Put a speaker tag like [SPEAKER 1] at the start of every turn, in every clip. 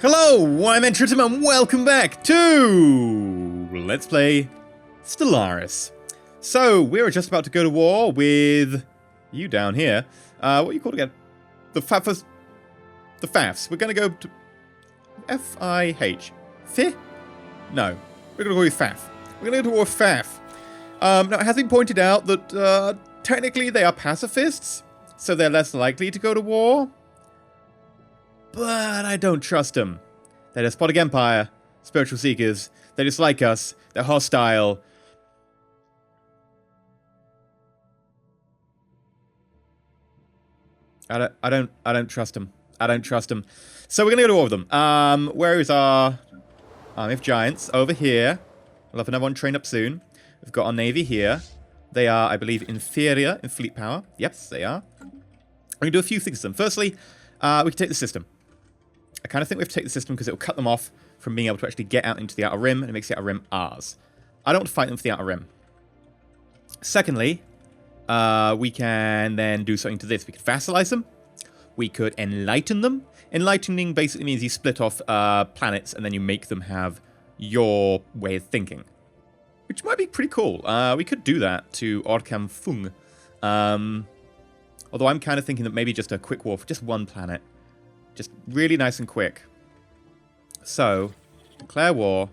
[SPEAKER 1] Hello, I'm EnterElysium and welcome back to Let's Play Stellaris. So, we're just about to go to war with you down here. What are you called again? The Fafs. The Fafs. We're going to go to F-I-H. Fi? No. We're going to go with Faf. We're going to go to war with Faf. Now, it has been pointed out that technically they are pacifists, so they're less likely to go to war. But I don't trust them. They're a despotic empire, spiritual seekers. They dislike us. They're hostile. I don't trust them. I don't trust them. So we're gonna go to war with them. Where is our army of giants? Over here. We'll have another one trained up soon. We've got our navy here. They are, I believe, inferior in fleet power. Yes, they are. We're gonna do a few things to them. Firstly, we can take the system. I kind of think we have to take the system because it will cut them off from being able to actually get out into the Outer Rim, and it makes the Outer Rim ours. I don't want to fight them for the Outer Rim. Secondly, we can then do something to this. We could vassalize them. We could enlighten them. Enlightening basically means you split off planets and then you make them have your way of thinking, which might be pretty cool. We could do that to Orkam Fung. Although I'm kind of thinking that maybe just a quick war for just one planet. Just really nice and quick. So, declare war.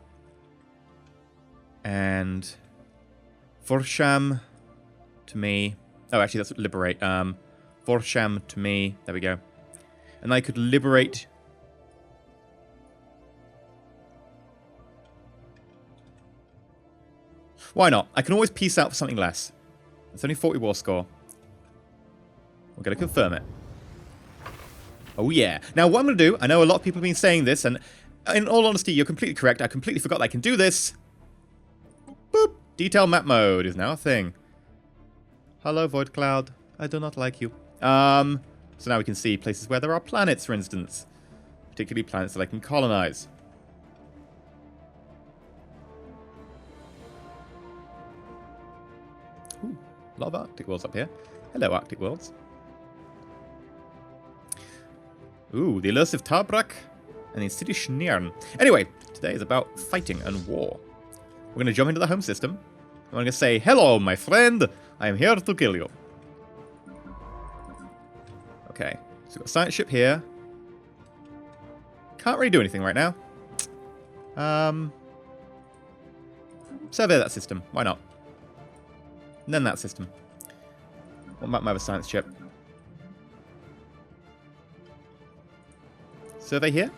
[SPEAKER 1] And Vorsham to me. Oh, actually, that's liberate. Vorsham to me. There we go. And I could liberate. Why not? I can always peace out for something less. It's only 40 war score. We're going to confirm it. Oh yeah. Now what I'm going to do, I know a lot of people have been saying this, and in all honesty, you're completely correct. I completely forgot that I can do this. Boop. Detail map mode is now a thing. Hello, Void Cloud. I do not like you. So now we can see places where there are planets, for instance. Particularly planets that I can colonize. Ooh, a lot of Arctic worlds up here. Hello, Arctic worlds. Ooh, the elusive Tarbrak and the city Schnirn. Anyway, today is about fighting and war. We're going to jump into the home system. I'm going to say, hello, my friend. I am here to kill you. Okay, so we've got a science ship here. Can't really do anything right now. Survey that system. Why not? And then that system. What about my other science ship? Survey here.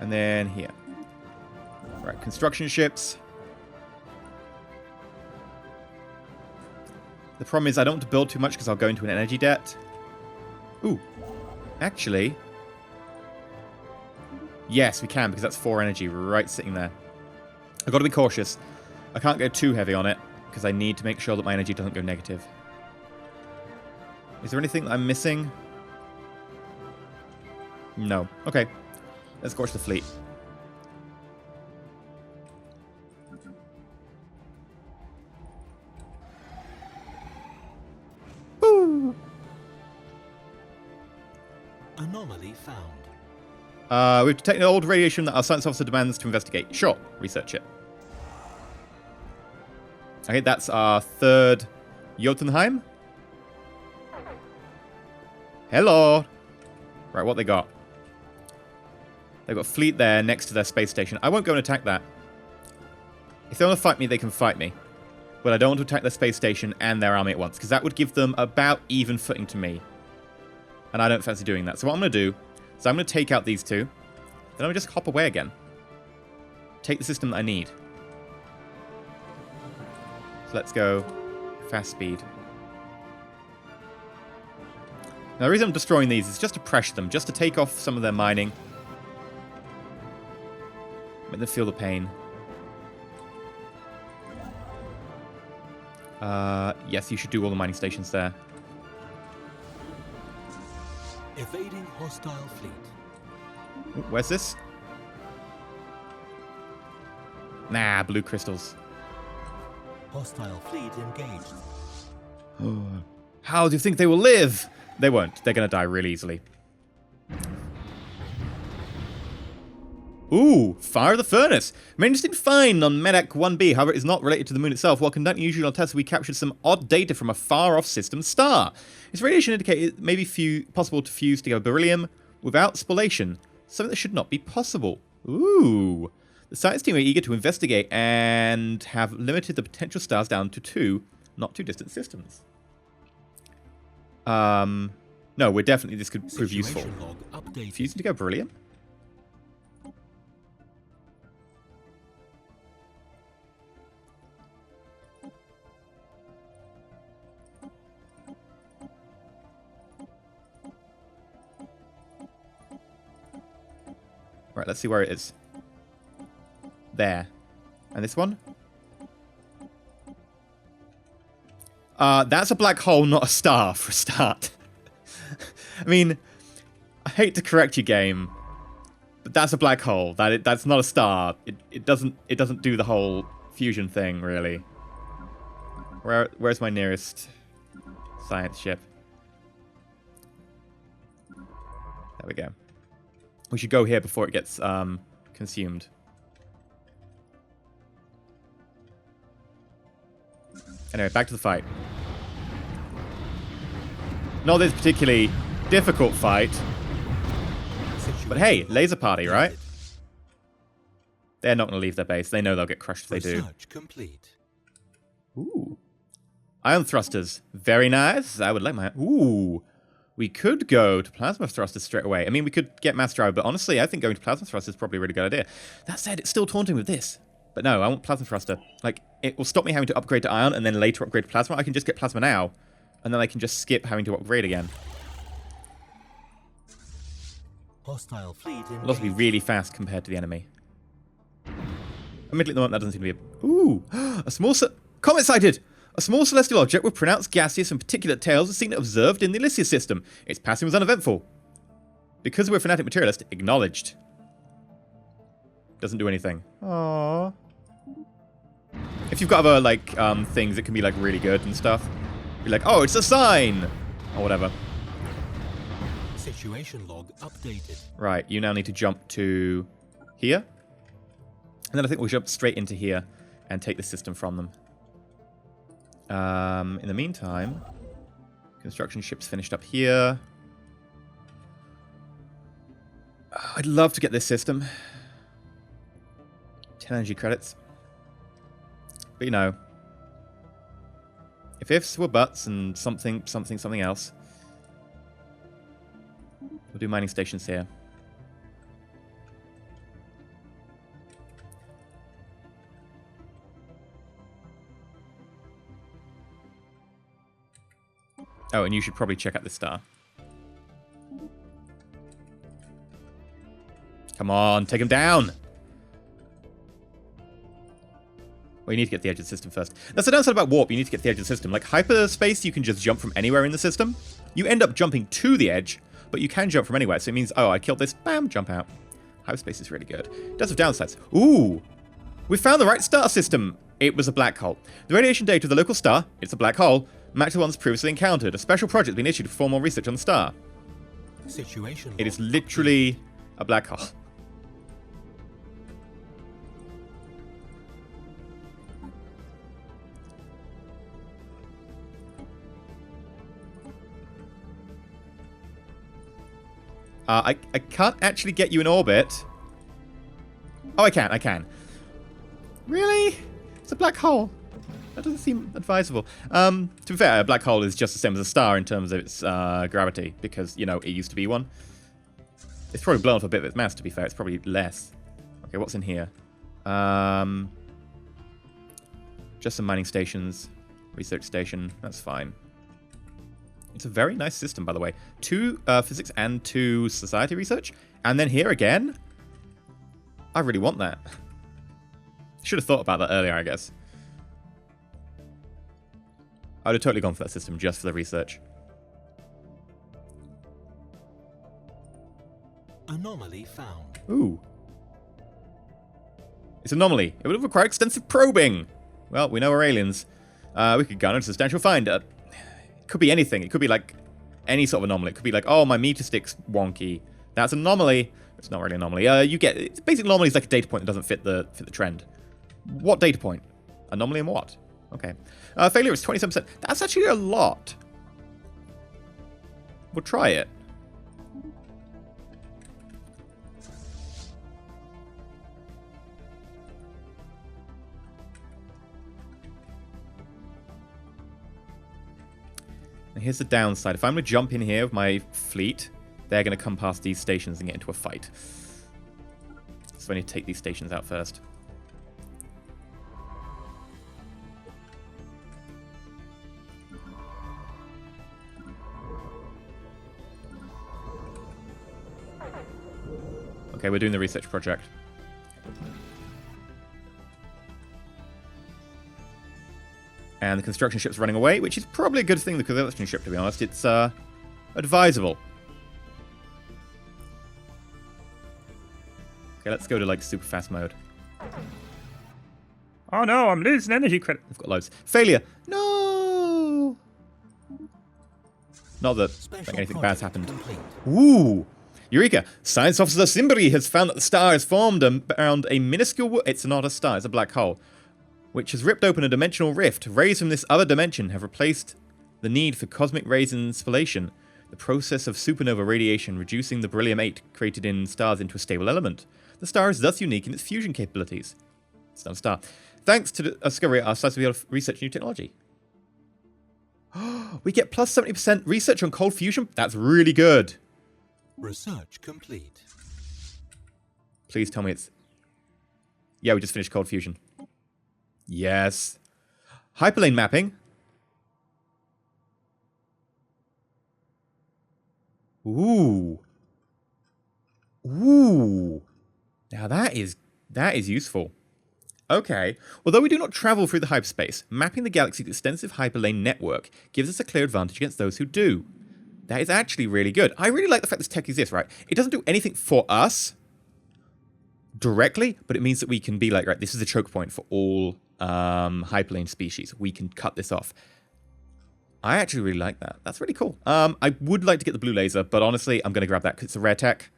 [SPEAKER 1] And then here. Right, construction ships. The problem is I don't want to build too much because I'll go into an energy debt. Ooh. Actually. Yes, we can because that's 4 energy right sitting there. I've got to be cautious. I can't go too heavy on it because I need to make sure that my energy doesn't go negative. Is there anything that I'm missing? No. Okay. Let's scorch the fleet. Woo!
[SPEAKER 2] Anomaly found.
[SPEAKER 1] We've detected old radiation that our science officer demands to investigate. Sure. Research it. Okay, that's our 3rd Jotunheim. Hello. Right, what they got? They've got a fleet there next to their space station. I won't go and attack that. If they want to fight me, they can fight me. But I don't want to attack their space station and their army at once, because that would give them about even footing to me. And I don't fancy doing that. So what I'm going to do is I'm going to take out these two. Then I'm going to just hop away again. Take the system that I need. So let's go fast speed. Now, the reason I'm destroying these is just to pressure them, just to take off some of their mining. Make them feel the pain. Yes, you should do all the mining stations there.
[SPEAKER 2] Evading hostile fleet.
[SPEAKER 1] Ooh, where's this? Nah, blue crystals.
[SPEAKER 2] Hostile fleet engaged.
[SPEAKER 1] How do you think they will live? They won't. They're going to die really easily. Ooh, Fire of the Furnace. An interesting find on Medak 1B, however, it is not related to the moon itself. While conducting usual tests, we captured some odd data from a far-off system star. Its radiation indicated it may be possible to fuse together beryllium without spallation, something that should not be possible. Ooh. The science team are eager to investigate and have limited the potential stars down to 2 not too distant systems. No, we're definitely, this could prove useful. Fusing together beryllium? Right, let's see where it is. There. And this one? That's a black hole, not a star, for a start. I mean, I hate to correct you, game, but that's a black hole. That's not a star. It doesn't do the whole fusion thing, really. Where's my nearest science ship? There we go. We should go here before it gets consumed. Anyway, back to the fight. Not this particularly difficult fight. But hey, laser party, right? They're not going to leave their base. They know they'll get crushed if they do.
[SPEAKER 2] Complete.
[SPEAKER 1] Ooh. Ion thrusters. Very nice. I would like my... Ooh. We could go to plasma thrusters straight away. I mean, we could get mass drive, but honestly, I think going to plasma thrusters is probably a really good idea. That said, it's still taunting with this. But no, I want plasma thruster. Like, it will stop me having to upgrade to ion and then later upgrade to plasma. I can just get plasma now, and then I can just skip having to upgrade again.
[SPEAKER 2] Hostile fleet
[SPEAKER 1] It'll also be really fast compared to the enemy. Admittedly, at the moment, that doesn't seem to be a... Ooh! A small... Comet sighted! A small celestial object with pronounced gaseous and particulate tails is seen observed in the Elysium system. Its passing was uneventful. Because we're a fanatic materialist, acknowledged. Doesn't do anything. Aww. If you've got other, like, things that can be, like, really good and stuff, be like, oh, it's a sign! Or whatever.
[SPEAKER 2] Situation log updated.
[SPEAKER 1] Right, you now need to jump to here. And then I think we'll jump straight into here and take the system from them. In the meantime, construction ships finished up here. I'd love to get this system. 10 energy credits. But you know, if ifs were buts and something else, we'll do mining stations here. Oh, and you should probably check out this star. Come on, take him down! Well, you need to get the edge of the system first. That's the downside about warp, you need to get the edge of the system. Like, hyperspace, you can just jump from anywhere in the system. You end up jumping to the edge, but you can jump from anywhere. So it means, oh, I killed this, bam, jump out. Hyperspace is really good. It does have downsides. Ooh! We found the right star system! It was a black hole. The radiation data of the local star, it's a black hole, match the ones previously encountered. A special project has been issued to perform more research on the star.
[SPEAKER 2] Situation
[SPEAKER 1] It is literally a black hole. I can't actually get you in orbit. Oh, I can. Really? It's a black hole. That doesn't seem advisable. To be fair, a black hole is just the same as a star in terms of its gravity, because, you know, it used to be one. It's probably blown off a bit of its mass, to be fair. It's probably less. Okay, what's in here? Just some mining stations. Research station. That's fine. It's a very nice system, by the way. 2 physics and 2 society research. And then here again. I really want that. Should have thought about that earlier, I guess. I would have totally gone for that system just for the research.
[SPEAKER 2] Anomaly found.
[SPEAKER 1] Ooh. It's an anomaly. It would have required extensive probing. Well, we know we're aliens. We could garner a substantial find. It could be anything. It could be like any sort of anomaly. It could be like, oh, my meter stick's wonky. That's an anomaly. It's not really an anomaly. You get... It's basically anomaly is like a data point that doesn't fit the trend. What data point? Anomaly and what? Okay. Failure is 27%. That's actually a lot. We'll try it. And here's the downside. If I'm going to jump in here with my fleet, they're going to come past these stations and get into a fight. So I need to take these stations out first. Okay, we're doing the research project. And the construction ship's running away, which is probably a good thing, the construction ship, to be honest. It's advisable. Okay, let's go to, like, super fast mode. Oh no, I'm losing energy credit. We've got loads. Failure. No! Not that like, anything bad's happened.
[SPEAKER 2] Complete.
[SPEAKER 1] Ooh! Eureka! Science Officer Simbri has found that the star has formed around a minuscule... It's not a star, it's a black hole. Which has ripped open a dimensional rift. Rays from this other dimension have replaced the need for cosmic rays insulation. The process of supernova radiation reducing the beryllium-8 created in stars into a stable element. The star is thus unique in its fusion capabilities. It's not a star. Thanks to the discovery, our science will be able to research new technology. We get plus 70% research on cold fusion? That's really good.
[SPEAKER 2] Research complete.
[SPEAKER 1] Please tell me it's... Yeah, we just finished cold fusion. Yes. Hyperlane mapping. Ooh. Ooh. Now that is useful. Okay. Although we do not travel through the hyperspace, mapping the galaxy's extensive hyperlane network gives us a clear advantage against those who do. That is actually really good. I really like the fact this tech exists, right? It doesn't do anything for us directly, but it means that we can be like, right, this is a choke point for all hyperlane species. We can cut this off. I actually really like that. That's really cool. I would like to get the blue laser, but honestly, I'm going to grab that because it's a rare tech.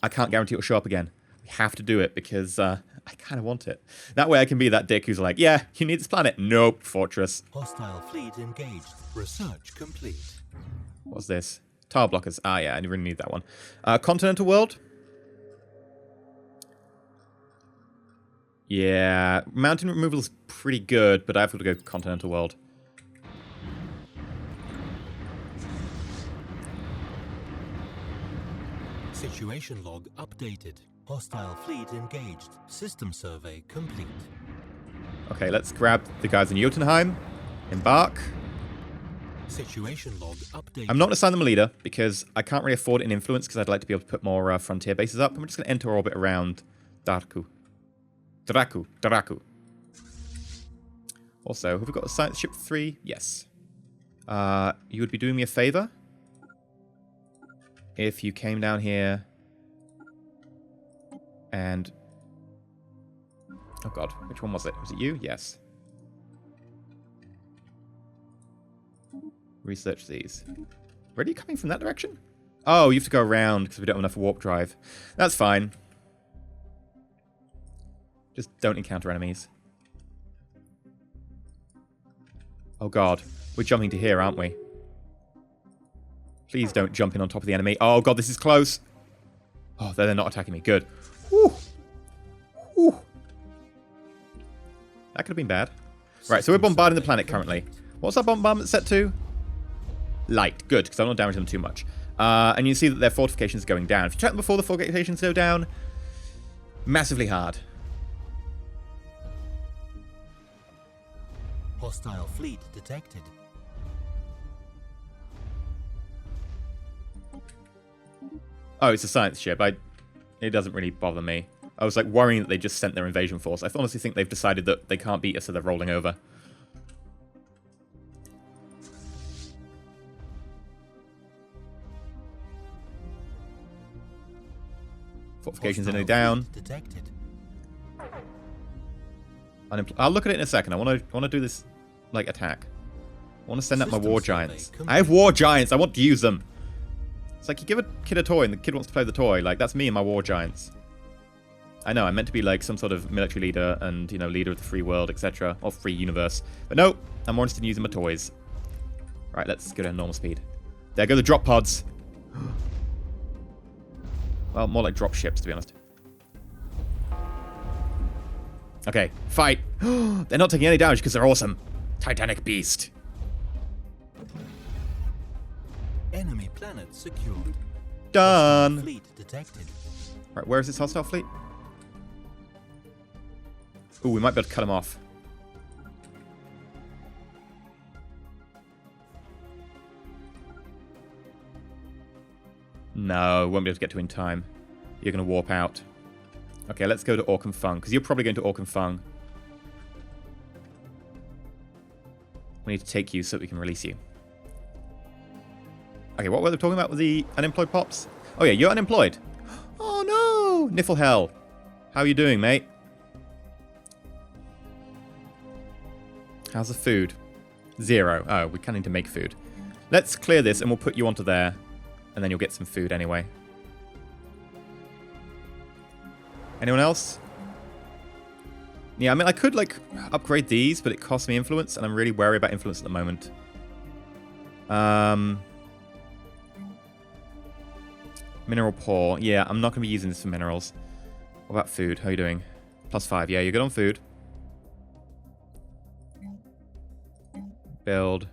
[SPEAKER 1] I can't guarantee it'll show up again. We have to do it because I kind of want it. That way I can be that dick who's like, yeah, you need this planet. Nope, fortress.
[SPEAKER 2] Hostile fleet engaged. Research complete.
[SPEAKER 1] What's this? Tile blockers. Ah, yeah, I really need that one. Continental world. Yeah, mountain removal is pretty good, but I have to go continental world.
[SPEAKER 2] Situation log updated. Hostile fleet engaged. System survey complete.
[SPEAKER 1] Okay, let's grab the guys in Jotunheim. Embark.
[SPEAKER 2] Situation log updated.
[SPEAKER 1] I'm not going to assign them a leader because I can't really afford an influence because I'd like to be able to put more frontier bases up. I'm just going to enter orbit around Draku. Also, have we got a science ship 3? Yes. You would be doing me a favor if you came down here and... Oh god, which one was it? Was it you? Yes. Research these. Where are you coming from that direction? Oh, you have to go around because we don't have enough warp drive. That's fine. Just don't encounter enemies. Oh god, we're jumping to here, aren't we? Please don't jump in on top of the enemy. Oh god, this is close. Oh, they're not attacking me. Good. Whew. Whew. That could have been bad. Right, so we're bombarding the planet currently. What's our bombardment set to? Light. Good, because I don't want to damage them too much. And you see that their fortifications are going down. If you check them before the fortifications go down, massively hard.
[SPEAKER 2] Hostile fleet detected.
[SPEAKER 1] Oh, it's a science ship. It doesn't really bother me. I was like worrying that they just sent their invasion force. I honestly think they've decided that they can't beat us, so they're rolling over. Fortifications nearly down.
[SPEAKER 2] Detected.
[SPEAKER 1] I'll look at it in a second. I want to do this like attack. I want to send out my
[SPEAKER 2] System
[SPEAKER 1] war
[SPEAKER 2] survey
[SPEAKER 1] giants.
[SPEAKER 2] complete.
[SPEAKER 1] I have war giants. I want to use them. It's like you give a kid a toy and the kid wants to play the toy. Like, that's me and my war giants. I know, I'm meant to be like some sort of military leader and, you know, leader of the free world, etc. Or free universe. But no, I'm more interested in using my toys. Right, let's go to normal speed. There go the drop pods. Well, more like drop ships, to be honest. Okay, fight. They're not taking any damage because they're awesome. Titanic beast.
[SPEAKER 2] Enemy planet secured.
[SPEAKER 1] Done.
[SPEAKER 2] Fleet detected.
[SPEAKER 1] Right, where is this hostile fleet? Ooh, we might be able to cut them off. No, won't be able to get to in time. You're going to warp out. Okay, let's go to Orc and Fung, because you're probably going to Orc and Fung. We need to take you so that we can release you. Okay, what were they talking about with the unemployed pops? Oh yeah, you're unemployed. Oh no! Nifflehell. How are you doing, mate? How's the food? 0. Oh, we kind of need to make food. Let's clear this and we'll put you onto there. And then you'll get some food anyway. Anyone else? Yeah, I mean, I could, like, upgrade these, but it costs me influence, and I'm really wary about influence at the moment. Mineral poor. Yeah, I'm not going to be using this for minerals. What about food? How are you doing? +5. Yeah, you're good on food. Build.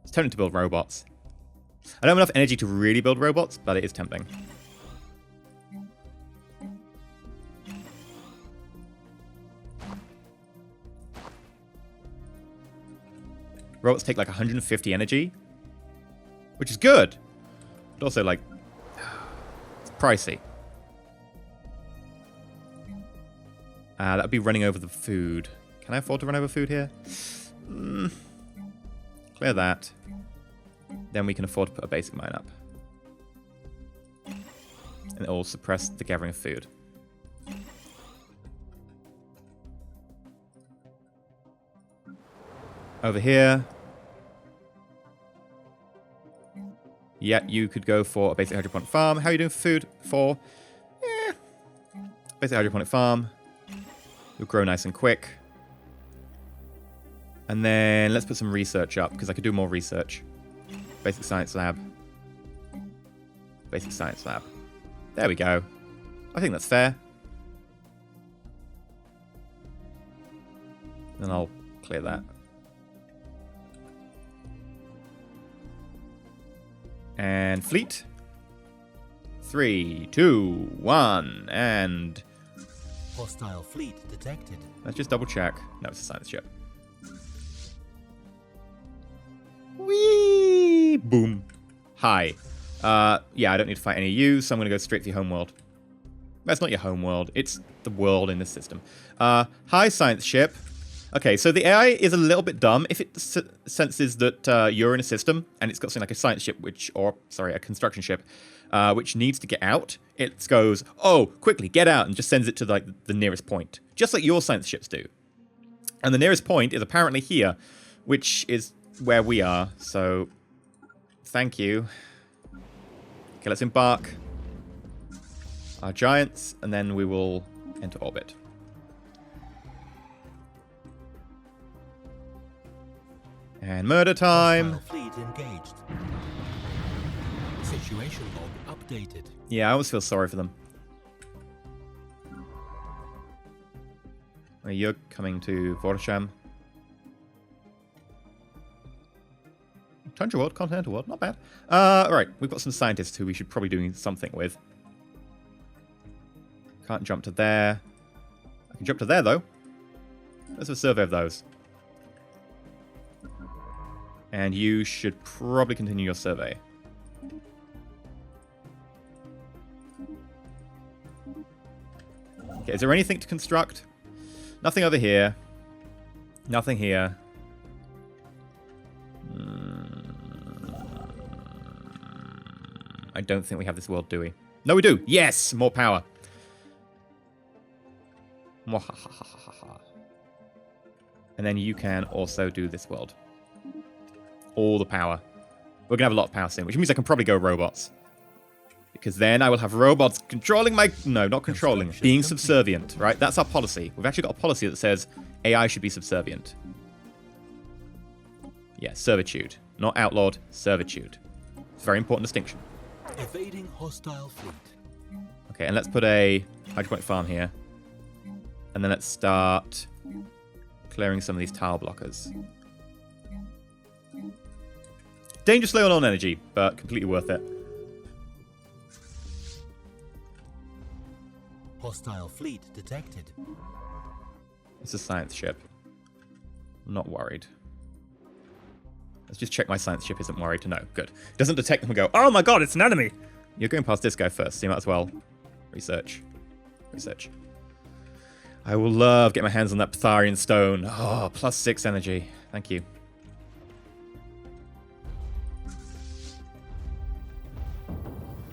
[SPEAKER 1] It's tempting to build robots. I don't have enough energy to really build robots, but it is tempting. Robots take like 150 energy, which is good, but also like it's pricey. That would be running over the food. Can I afford to run over food here? Clear that. Then we can afford to put a basic mine up. And it will suppress the gathering of food. Over here. Yeah, you could go for a basic hydroponic farm. How are you doing for food? 4. Basic hydroponic farm. You'll grow nice and quick. And then let's put some research up, because I could do more research. Basic science lab. Basic science lab. There we go. I think that's fair. Then I'll clear that. And fleet. 3, 2, 1, and...
[SPEAKER 2] Hostile fleet detected.
[SPEAKER 1] Let's just double check. No, it's a science ship. Whee! Boom. Hi. Yeah, I don't need to fight any of you, so I'm going to go straight to your homeworld. That's not your homeworld. It's the world in this system. Hi, science ship. Okay, so the AI is a little bit dumb. If it senses that you're in a system, and it's got something like a science ship, a construction ship, which needs to get out, it goes, oh, quickly, get out, and just sends it to like the nearest point. Just like your science ships do. And the nearest point is apparently here, which is where we are, so thank you. Okay, let's embark our giants, and then we will enter orbit. And murder time.
[SPEAKER 2] Hostile fleet engaged. Situation log updated.
[SPEAKER 1] Yeah, I always feel sorry for them. Oh, you're coming to Vorsham. Tundra World, Continental World, not bad. Alright, we've got some scientists who we should probably do something with. Can't jump to there. I can jump to there, though. Let's have a survey of those. And you should probably continue your survey. Okay, is there anything to construct? Nothing over here. Nothing here. I don't think we have this world, do we? No, we do! Yes! More power! And then you can also do this world. All the power. We're going to have a lot of power soon, which means I can probably go robots. Because then I will have robots controlling my... No, not controlling. Being subservient, right? That's our policy. We've actually got a policy that says AI should be subservient. Yeah, servitude. Not outlawed, servitude. It's a very important distinction.
[SPEAKER 2] Evading hostile fleet.
[SPEAKER 1] Okay, and let's put a hydroponic farm here. And then let's start clearing some of these tile blockers. Dangerously low on energy, but completely worth it.
[SPEAKER 2] Hostile fleet detected.
[SPEAKER 1] It's a science ship. I'm not worried. Let's just check my science ship isn't worried. No, good. It doesn't detect them and go, oh my god, it's an enemy! You're going past this guy first, so you might as well research. Research. I will love getting my hands on that Ptharian stone. Oh, +6 energy. Thank you.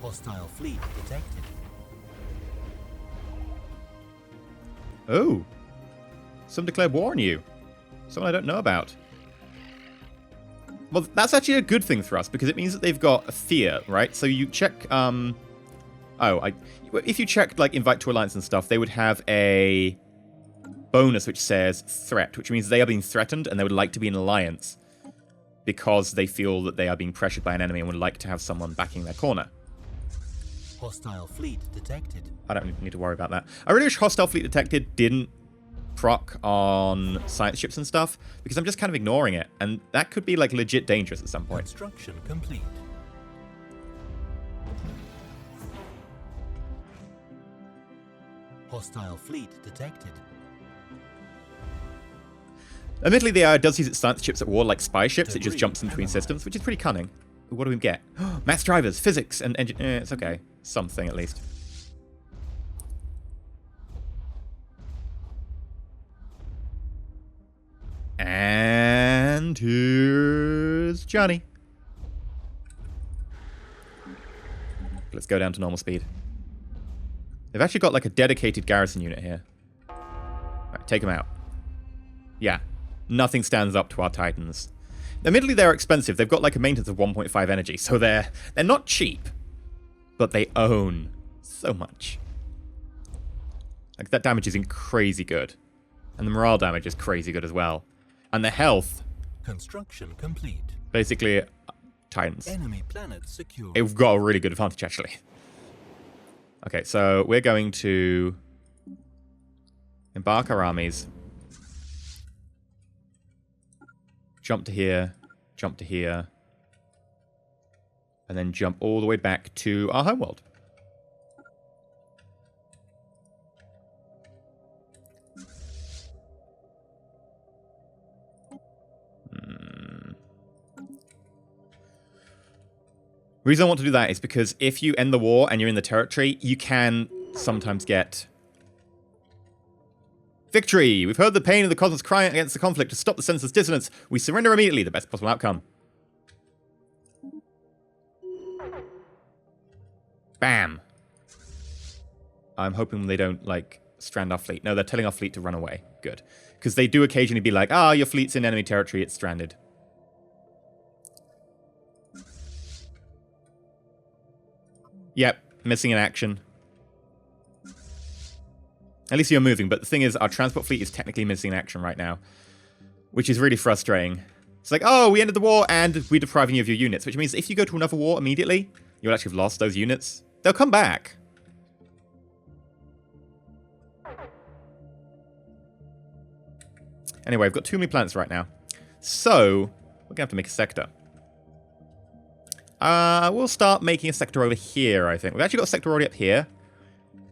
[SPEAKER 2] Hostile fleet detected.
[SPEAKER 1] Oh. Some declared war on you. Someone I don't know about. Well, that's actually a good thing for us, because it means that they've got a fear, right? So you check, if you check, like, invite to alliance and stuff, they would have a bonus which says threat, which means they are being threatened and they would like to be in alliance because they feel that they are being pressured by an enemy and would like to have someone backing their corner.
[SPEAKER 2] Hostile fleet detected.
[SPEAKER 1] I don't need to worry about that. I really wish hostile fleet detected didn't proc on science ships and stuff, because I'm just kind of ignoring it, and that could be, like, legit dangerous at some point.
[SPEAKER 2] Construction complete. Hostile fleet detected.
[SPEAKER 1] Admittedly, the AI does use its science ships at war like spy ships. It just jumps in between systems, which is pretty cunning. What do we get? Maths drivers, physics, and engine... it's okay. Something, at least. And here's Johnny. Let's go down to normal speed. They've actually got, like, a dedicated garrison unit here. Alright, take them out. Yeah. Nothing stands up to our Titans. Admittedly, they're expensive. They've got, like, a maintenance of 1.5 energy, so they're not cheap. But they own so much. Like, that damage is crazy good. And the morale damage is crazy good as well. And the health...
[SPEAKER 2] Construction complete.
[SPEAKER 1] Basically, Titans.
[SPEAKER 2] Enemy planet secure.
[SPEAKER 1] We've got a really good advantage, actually. Okay, so we're going to embark our armies. Jump to here. Jump to here. And then jump all the way back to our homeworld. The reason I want to do that is because if you end the war and you're in the territory, you can sometimes get victory. We've heard the pain of the cosmos crying against the conflict. To stop the senseless dissonance, we surrender immediately. The best possible outcome. Bam. I'm hoping they don't, like, strand our fleet. No, they're telling our fleet to run away. Good. Because they do occasionally be like, ah, your fleet's in enemy territory, it's stranded. Yep, missing in action. At least you're moving, but the thing is, our transport fleet is technically missing in action right now. Which is really frustrating. It's like, oh, we ended the war and we're depriving you of your units. Which means if you go to another war immediately, you'll actually have lost those units. They'll come back. Anyway, I've got too many planets right now. So, we're going to have to make a sector. We'll start making a sector over here, I think. We've actually got a sector already up here.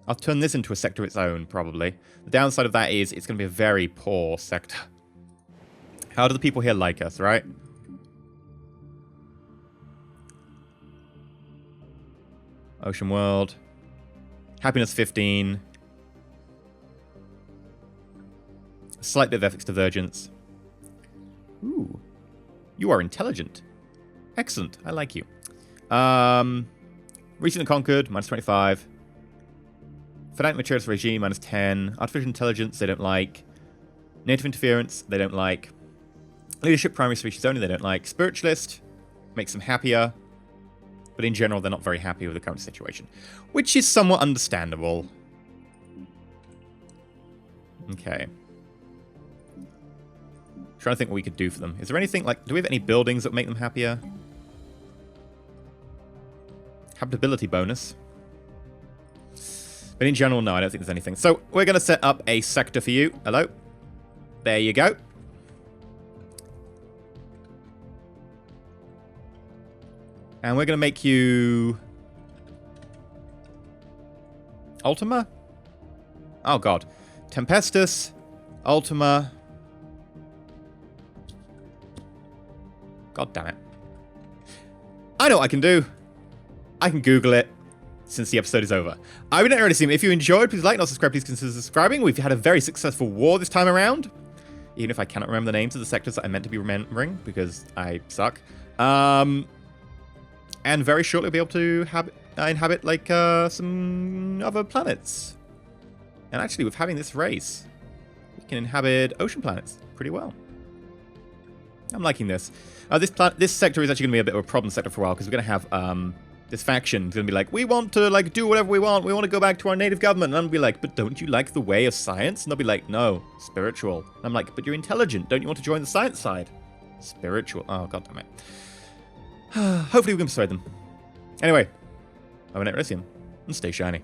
[SPEAKER 1] I'll turn this into a sector of its own, probably. The downside of that is it's going to be a very poor sector. How do the people here like us, right? Ocean world. Happiness 15. A slight bit of ethics divergence. Ooh. You are intelligent. Excellent. I like you. Recently conquered, -25. Finite maturity regime, -10. Artificial intelligence, they don't like. Native interference, they don't like. Leadership, primary species only, they don't like. Spiritualist, makes them happier. But in general, they're not very happy with the current situation. Which is somewhat understandable. Okay. Trying to think what we could do for them. Is there anything, like, do we have any buildings that make them happier? Habitability bonus. But in general, no, I don't think there's anything. So, we're going to set up a sector for you. Hello. There you go. And we're going to make you... Ultima? Oh, God. Tempestus. Ultima. God damn it. I know what I can do. I can Google it since the episode is over. I've been EnterElysium. If you enjoyed, please like, not subscribe, please consider subscribing. We've had a very successful war this time around. Even if I cannot remember the names of the sectors that I meant to be remembering, because I suck. And very shortly we'll be able to inhabit, like, some other planets. And actually, with having this race, we can inhabit ocean planets pretty well. I'm liking this. This sector is actually going to be a bit of a problem sector for a while, because we're going to have this faction is going to be like, we want to like do whatever we want. We want to go back to our native government. And I'll be like, but don't you like the way of science? And they'll be like, no, spiritual. And I'm like, but you're intelligent. Don't you want to join the science side? Spiritual. Oh, God damn it. Hopefully we can persuade them. Anyway, I'm EnterElysium, and stay shiny.